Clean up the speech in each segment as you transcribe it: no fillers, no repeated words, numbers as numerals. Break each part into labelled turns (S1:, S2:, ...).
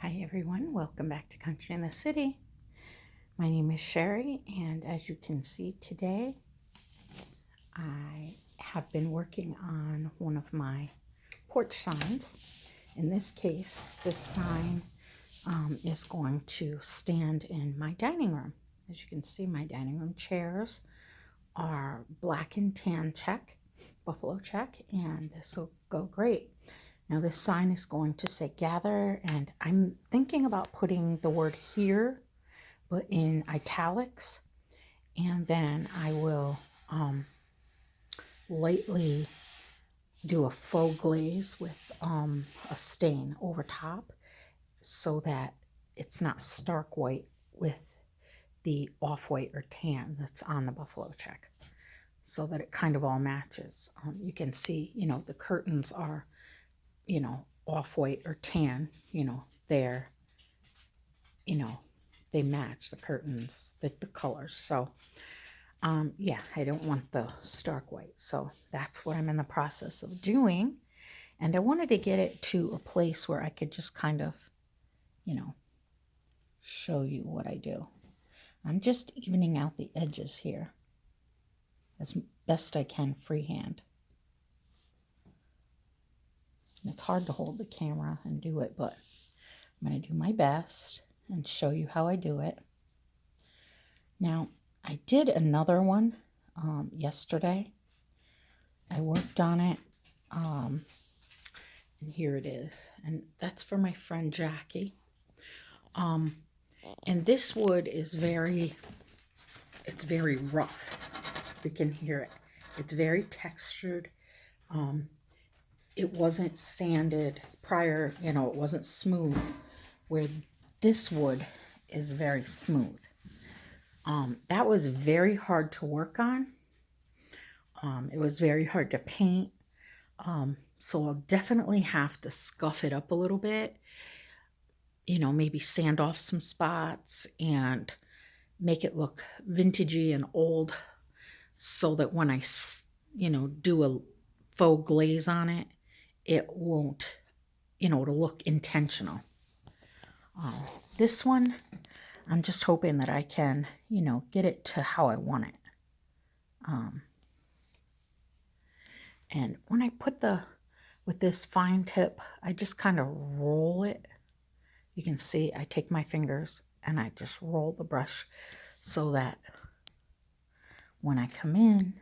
S1: Hi everyone, welcome back to Country in the City. My name is Sherri, and as you can see today, I have been working on one of my porch signs. In this case, this sign is going to stand in my dining room. As you can see, my dining room chairs are black and tan check, buffalo check, and this will go great. Now this sign is going to say gather, and I'm thinking about putting the word here, but in italics, and then I will lightly do a faux glaze with a stain over top so that it's not stark white with the off-white or tan that's on the buffalo check, so that it kind of all matches. You can see, the curtains are off-white or tan, they're, they match the curtains, the colors. So, yeah, I don't want the stark white. So that's what I'm in the process of doing. And I wanted to get it to a place where I could just kind of, show you what I do. I'm just evening out the edges here as best I can freehand. It's hard to hold the camera and do it, but I'm going to do my best and show you how I do it. Now, I did another one yesterday. I worked on it, and here it is. And that's for my friend Jackie. And this wood is it's very rough. We can hear it. It's very textured. It wasn't sanded prior, it wasn't smooth, where this wood is very smooth. That was very hard to work on. It was very hard to paint. So I'll definitely have to scuff it up a little bit, maybe sand off some spots and make it look vintagey and old, so that when I, do a faux glaze on it, it won't, it'll look intentional. This one, I'm just hoping that I can, get it to how I want it. And when I put with this fine tip, I just kind of roll it. You can see I take my fingers and I just roll the brush so that when I come in,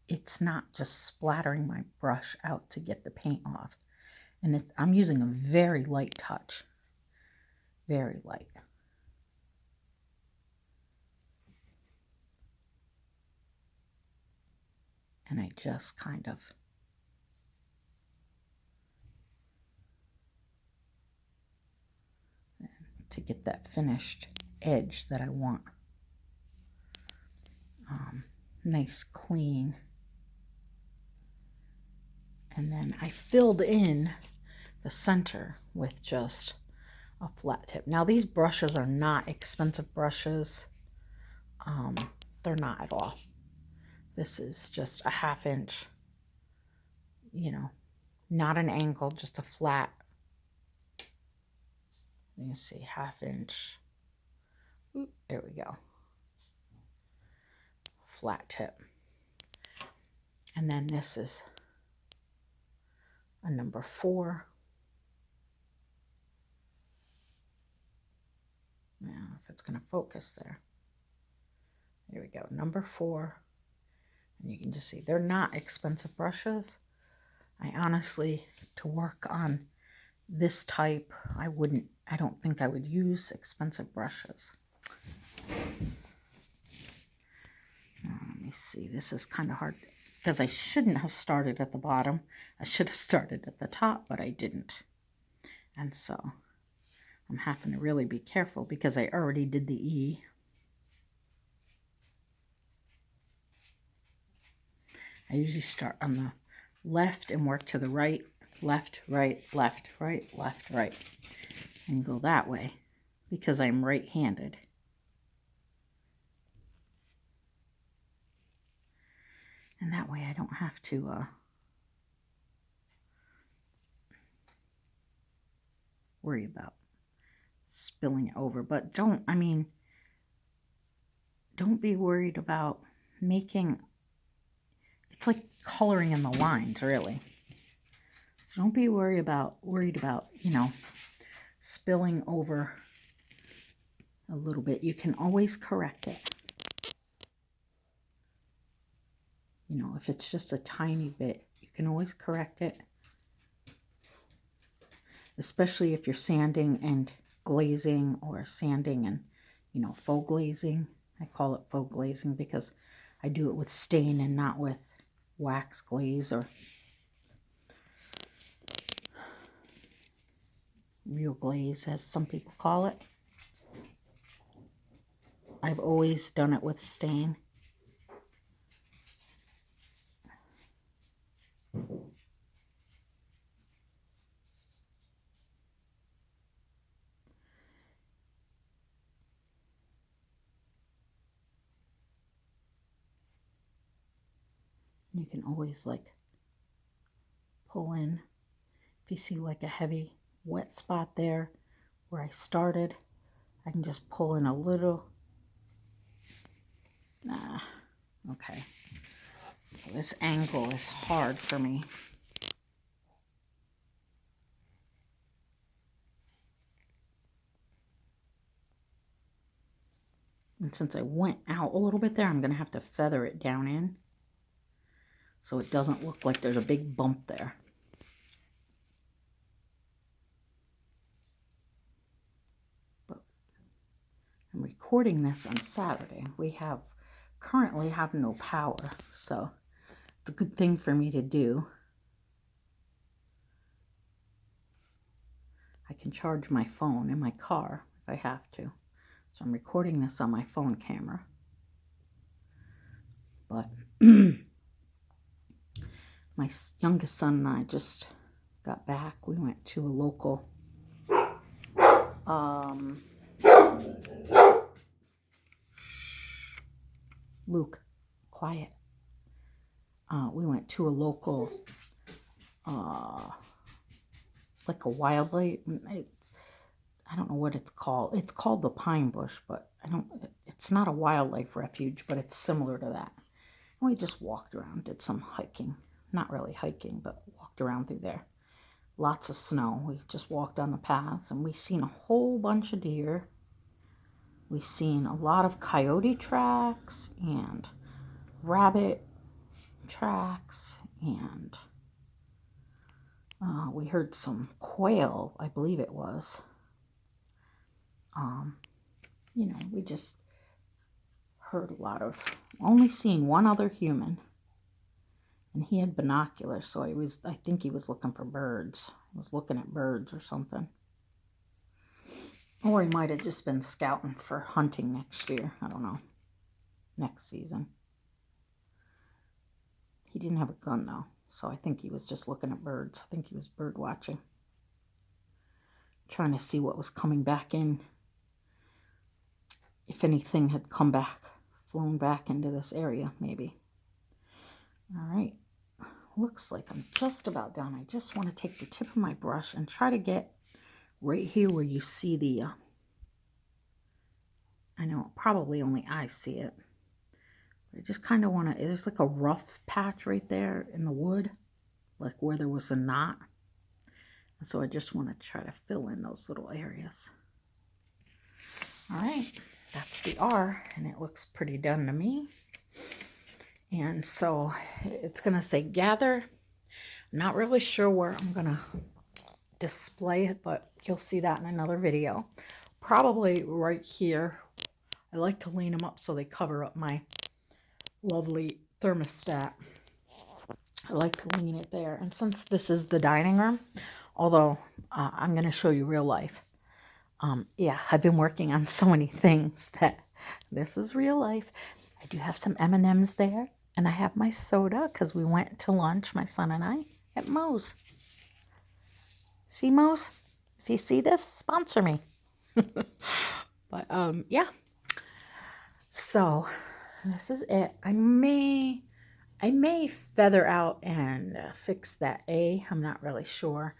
S1: it's not just splattering my brush out to get the paint off. And I'm using a very light touch, very light. And I just kind of to get that finished edge that I want. Nice, clean. And then I filled in the center with just a flat tip. Now these brushes are not expensive brushes. They're not at all. This is just a 1/2 inch, not an angle, just a flat. You can see 1/2 inch. Ooh, there we go. Flat tip. And then this is a number 4. Now, if it's going to focus there. There we go, number 4. And you can just see they're not expensive brushes. I honestly, to work on this type, I don't think I would use expensive brushes. Now, let me see, this is kind of hard because I shouldn't have started at the bottom. I should have started at the top, but I didn't. And so I'm having to really be careful because I already did the E. I usually start on the left and work to the right, left, right, left, right, left, right, and go that way because I'm right-handed. And that way I don't have to worry about spilling it over. But don't be worried about making, it's like coloring in the lines, really. So don't be worried about, spilling over a little bit. You can always correct it. If it's just a tiny bit, you can always correct it. Especially if you're sanding and glazing, or sanding and, faux glazing. I call it faux glazing because I do it with stain and not with wax glaze or real glaze, as some people call it. I've always done it with stain. You can always pull in. If you see a heavy wet spot there where I started, I can just pull in a little. Okay. This angle is hard for me. And since I went out a little bit there, I'm going to have to feather it down in so it doesn't look like there's a big bump there. But I'm recording this on Saturday. We currently have no power, so it's a good thing for me to do. I can charge my phone in my car if I have to. So I'm recording this on my phone camera. But my youngest son and I just got back. We went to a local Luke, quiet. We went to a local like a wildlife, I don't know what it's called. It's called the Pine Bush, but it's not a wildlife refuge, but it's similar to that. And we just walked around, did some hiking. Not really hiking, but walked around through there. Lots of snow. We just walked on the paths, and we seen a whole bunch of deer. We seen a lot of coyote tracks and rabbit tracks, and we heard some quail, I believe it was. We just heard a lot of, only seen one other human, and he had binoculars, so I think he was looking for birds. He was looking at birds or something. Or he might have just been scouting for hunting next year. I don't know. Next season. He didn't have a gun, though, so I think he was just looking at birds. I think he was bird watching. Trying to see what was coming back in. If anything had come back, flown back into this area, maybe. All right. Looks like I'm just about done. I just want to take the tip of my brush and try to get right here where you see the, I know probably only I see it. But I just kind of want to, there's like a rough patch right there in the wood, like where there was a knot. And so I just want to try to fill in those little areas. All right, that's the R, and it looks pretty done to me. And so it's going to say gather. I'm not really sure where I'm going to display it, but you'll see that in another video. Probably right here. I like to lean them up so they cover up my lovely thermostat. I like to lean it there. And since this is the dining room, although I'm going to show you real life. Yeah, I've been working on so many things that this is real life. I do have some M&Ms there. And I have my soda because we went to lunch, my son and I, at Moe's. See, Moe's? If you see this, sponsor me. But, yeah. So, this is it. I may feather out and fix that A. I'm not really sure.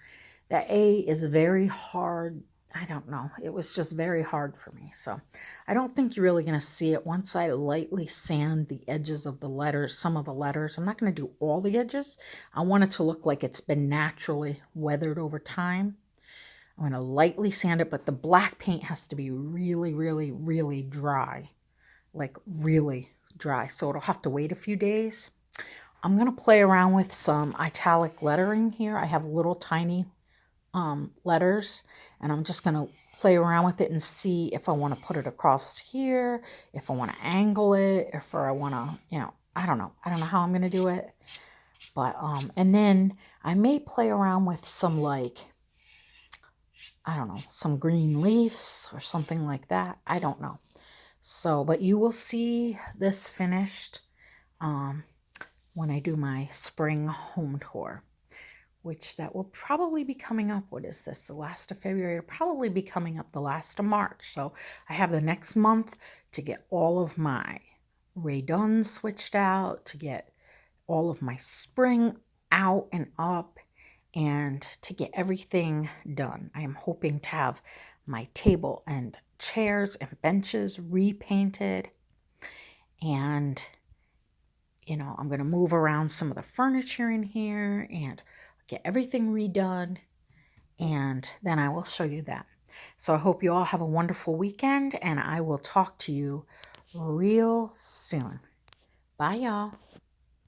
S1: The A is very hard. I don't know. It was just very hard for me. So I don't think you're really going to see it once I lightly sand the edges of the letters, some of the letters. I'm not going to do all the edges. I want it to look like it's been naturally weathered over time. I'm going to lightly sand it, but the black paint has to be really, really, really dry. Like really dry. So it'll have to wait a few days. I'm going to play around with some italic lettering here. I have little tiny letters, and I'm just going to play around with it and see if I want to put it across here, if I want to angle it, if I want to, I don't know. I don't know how I'm going to do it. But, and then I may play around with some like, I don't know, some green leaves or something like that. I don't know. So, but you will see this finished when I do my spring home tour, which that will probably be coming up. What is this? The last of February? It'll probably be coming up the last of March. So I have the next month to get all of my Ray Dunn switched out, to get all of my spring out and up, and to get everything done. I am hoping to have my table and chairs and benches repainted, and I'm going to move around some of the furniture in here and get everything redone, and then I will show you that. So I hope you all have a wonderful weekend, and I will talk to you real soon. Bye, y'all.